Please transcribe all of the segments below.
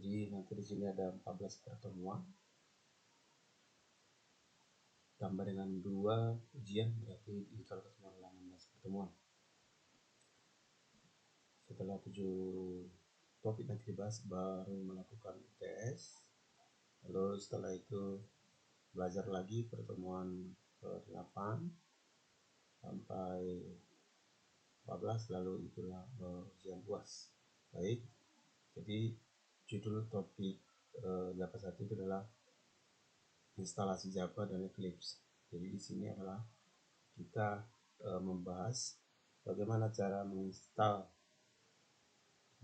Jadi nanti di sini ada 14 pertemuan tambah dengan 2 ujian, berarti di total keseluruhan 16 pertemuan. Setelah 7 topik nanti dibahas, baru melakukan UTS. Lalu setelah itu belajar lagi pertemuan ke-8 sampai 14, lalu itulah ujian UAS. Baik, jadi judul topik Java 1 itu adalah instalasi Java dan Eclipse. Jadi di sini adalah kita membahas bagaimana cara menginstal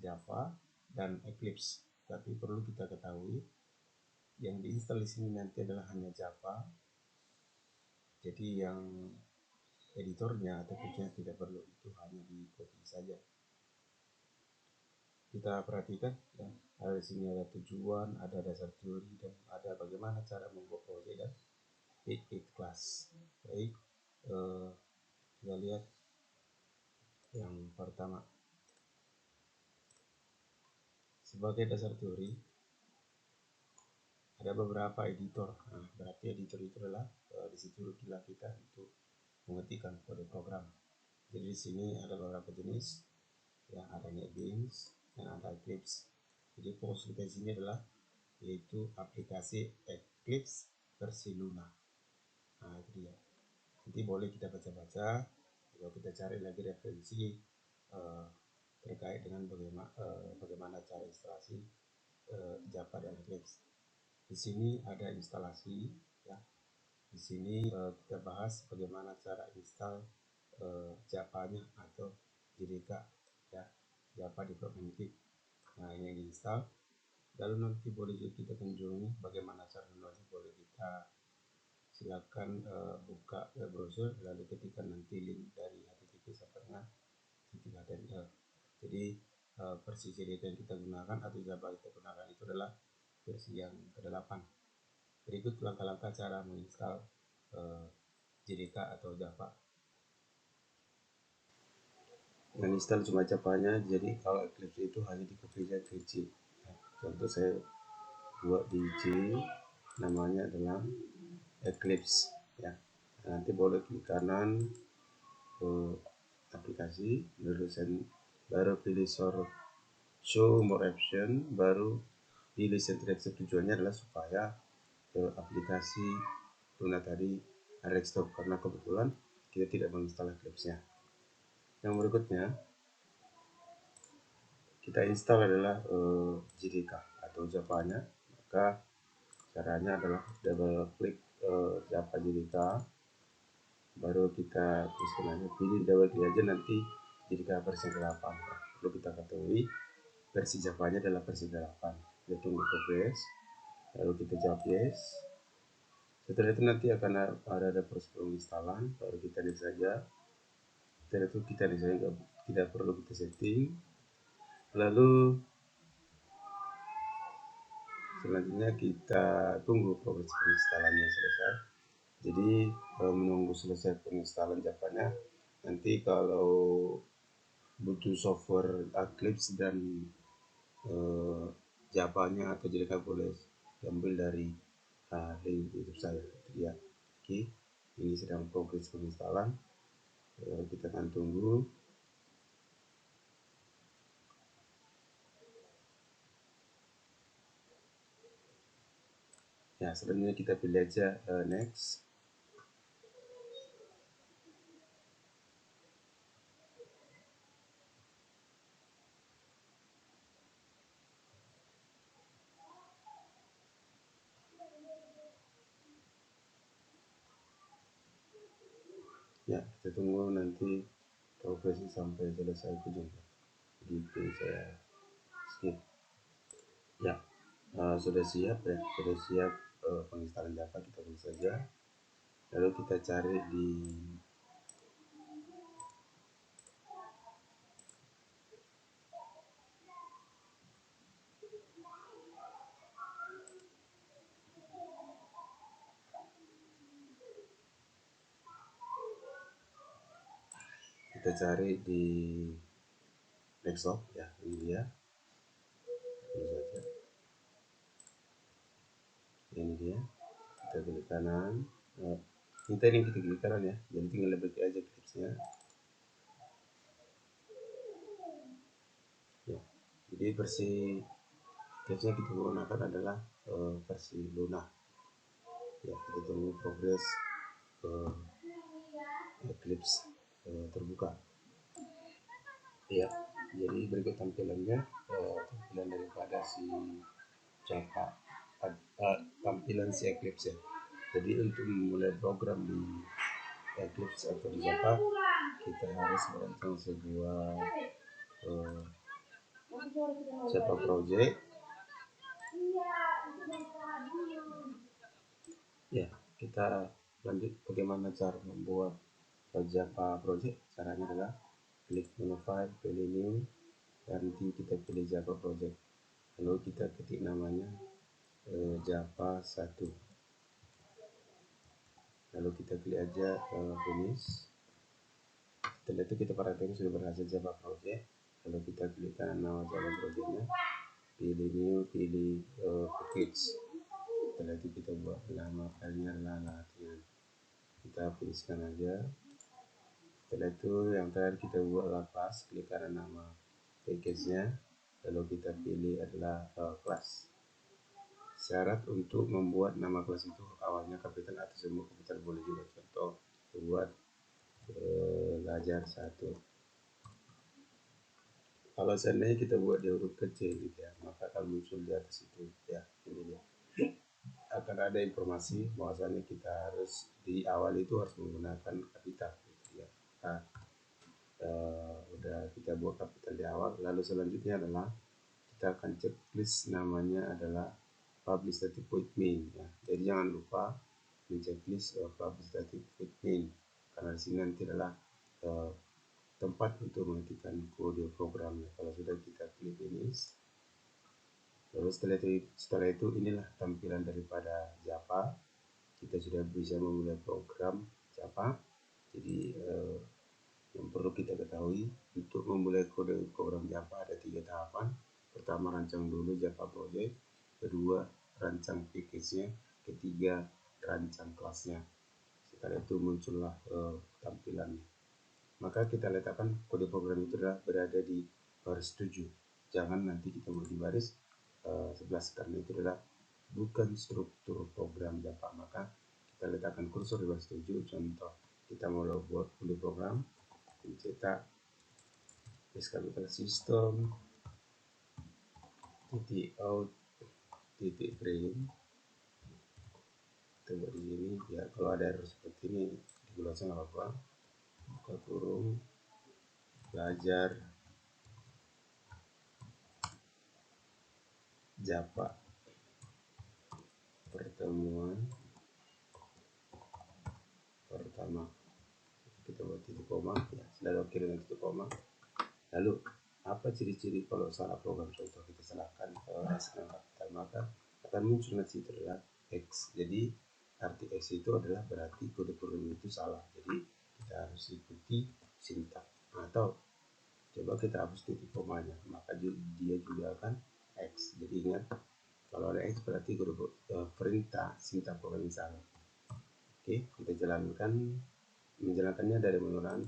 Java dan Eclipse. Tapi perlu kita ketahui yang diinstal di sini nanti adalah hanya Java. Jadi yang editornya atau tujuannya tidak perlu, itu hanya di copy saja. Kita perhatikan ya, di sini ada tujuan, ada dasar teori, dan ada bagaimana cara membuat proyek dan create class. Baik, kita lihat yang pertama. Sebagai dasar teori, ada beberapa editor. Nah, berarti editor itu adalah di situ kita untuk mengetikkan kode program. Jadi di sini ada beberapa jenis, ya, ada NetBeans dan ada Eclipse. Jadi fokus kita di sini adalah yaitu aplikasi Eclipse versi Luna. Nah, itu dia. Nanti boleh kita baca-baca, kalau kita cari lagi referensi terkait dengan bagaimana cara instalasi Java dan Eclipse. Di sini ada instalasi, ya. Di sini kita bahas bagaimana cara install Java-nya atau JDK, ya, Java Development Kit. Nah, ini yang diinstal. Lalu nanti boleh juga kita kunjungi bagaimana cara downloadnya. Boleh kita silakan buka web browser, lalu ketikkan nanti link dari http://html. Jadi versi JDK yang kita gunakan atau Java yang kita gunakan itu adalah versi yang ke-8. Berikut langkah-langkah cara menginstal JDK atau Java. Menginstal cuma Java-nya, jadi kalau Eclipse itu hanya di copy-nya ke J. Contoh saya buat di J, namanya adalah Eclipse, ya. Nanti boleh klik kanan ke aplikasi, baru pilih show more option, baru pilih seleksi. Tujuannya adalah supaya aplikasi Luna tadi ada stop, karena kebetulan kita tidak menginstal Eclipse-nya. Yang berikutnya kita install adalah JDK atau Java-nya. Maka caranya adalah double klik Java JDK, baru kita tuliskan aja, pilih double klik aja, nanti JDK versi ke-8. Perlu kita ketahui versi Java-nya adalah versi ke-8. Kita tunggu progress, lalu kita jawab yes. Setelah itu nanti akan ada proses penginstalan, baru kita lihat saja. Setelah itu kita lihat saja, tidak perlu kita setting. Lalu selanjutnya kita tunggu proses penginstalannya selesai. Jadi menunggu selesai penginstalan Java-nya. Nanti kalau butuh software Eclipse dan Java-nya atau JDK boleh diambil dari link YouTube saya. Ya, oke. Ini sedang progres penginstalan. Kita akan tunggu. Ya, selanjutnya kita pilih aja next. Ya, kita tunggu nanti progresnya sampai selesai ujung. Gitu saya skip. Ya, sudah siap ya, sudah siap penginstalan Java. Kita tulis saja. Lalu kita cari di desktop, ya, ini dia. Tulis saja. kita klik kanan. Ini tadi kita klik kanan ya, jadi tinggal double klik aja Eclipse-nya. Ya, jadi versi Eclipse-nya kita gunakan adalah versi Luna. Ya, kita tunggu progres Eclipse terbuka. Ya, jadi berikut tampilannya, tampilan daripada si Java, tampilan si Eclipse ya. Jadi untuk memulai program di Eclipse atau di Java, kita harus merancang sebuah Java project. Ya, kita lanjut bagaimana cara membuat Java project. Caranya adalah klik menu file, pilih new, nanti kita pilih Java project, lalu kita ketik namanya Java 1, lalu kita klik aja finish. Setelah itu kita perhatikan sudah berhasil Java project, lalu kita klik kanan nama Java projectnya, pilih new, pilih package. Setelah itu kita buat nama filenya adalah latihan, kita finishkan aja. Setelah itu yang terakhir kita buat kelas, klik kanan nama package-nya, lalu kita pilih adalah kelas. Syarat untuk membuat nama kelas itu awalnya kapital atau semua kapital boleh juga. Contoh buat belajar 1. Kalau seandainya kita buat di huruf kecil gitu ya, maka akan muncul di atas itu ya, ini dia. Akan ada informasi bahwasanya kita harus di awal itu harus menggunakan kapital gitu ya. Nah, udah kita buat kapital di awal, lalu selanjutnya adalah kita akan checklist, namanya adalah publish static void main ya. Jadi jangan lupa checklist publish static void main, karena di sini nanti adalah tempat untuk mengetikkan kode programnya. Kalau sudah kita klik finish, lalu setelah itu inilah tampilan daripada Java. Kita sudah bisa memulai program Java. Jadi yang perlu kita ketahui, untuk memulai kode program Java ada 3 tahapan. Pertama, rancang dulu Java project. Kedua, rancang package-nya. Ketiga, rancang kelasnya. Setelah itu muncullah tampilannya. Maka kita letakkan kode program itu adalah berada di baris 7. Jangan nanti kita buat di baris 11, karena itu adalah bukan struktur program Java. Maka kita letakkan kursor di baris 7. Contoh, kita mau buat kode program, cetak capital system titik out titik print. Kita buat di sini ya, kalau ada error seperti ini di close nggak apa-apa, buka kurung, belajar Java pertemuan pertama, kita buat titik koma ya, sudah oke dengan titik koma. Lalu apa ciri-ciri kalau salah program? Contoh kita salahkan kapital, maka akan muncul nanti itu adalah X. Jadi arti X itu adalah berarti kode program itu salah. Jadi kita harus ikuti sintak. Atau coba kita hapus titik komanya, maka dia juga akan X. Jadi ingat, kalau ada X berarti kode perintah sintak program yang salah. Oke, kita menjalankannya dari menu run,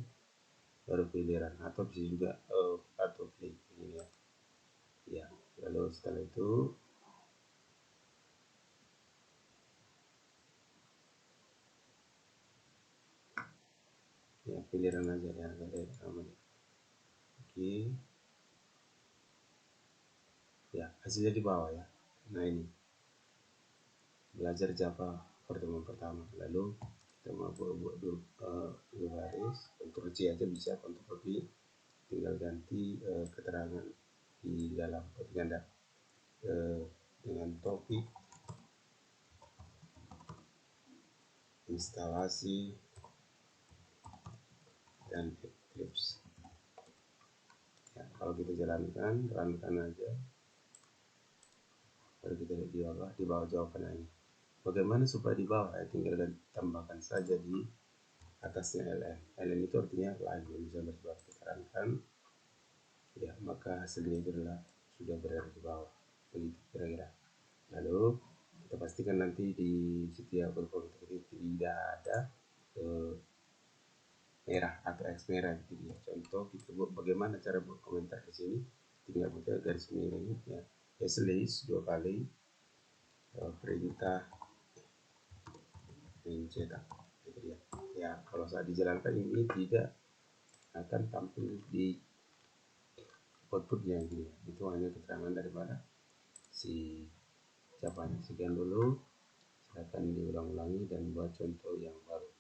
baru pilih run, atau bisa juga atau play ini ya. Ya, lalu setelah itu ya pilih run aja ya, nggak ada namanya. Oke, ya hasilnya di bawah ya. Nah ini belajar Java pertemuan pertama. Lalu kita mau buat dua baris, Ctrl C aja bisa, Ctrl V, tinggal ganti keterangan di dalam ganda dengan topik instalasi dan Eclipse ya. Kalau kita jalankan, runkan aja, baru kita lihat di bawah jawabannya ini. Bagaimana supaya di bawah ya, tinggal tambahkan saja di atasnya ln. Ln itu artinya line, bisa bersebut. Kita runkan ya, maka hasilnya itu adalah sudah berada di bawah, begitu kira-kira. Lalu Kita pastikan nanti di setiap berkomentar itu tidak ada merah atau X merah gitu ya. Contoh kita buat bagaimana cara buat komentar di sini, tinggal buka garis merah ini ya, slash 2 kali, perintah mencetak gitu ya. Ya kalau saat dijalankan ini tidak akan tampil di outputnya gitu ya. Itu hanya keterangan daripada si ucapannya. Sekian dulu, silakan diulang-ulangi dan buat contoh yang baru.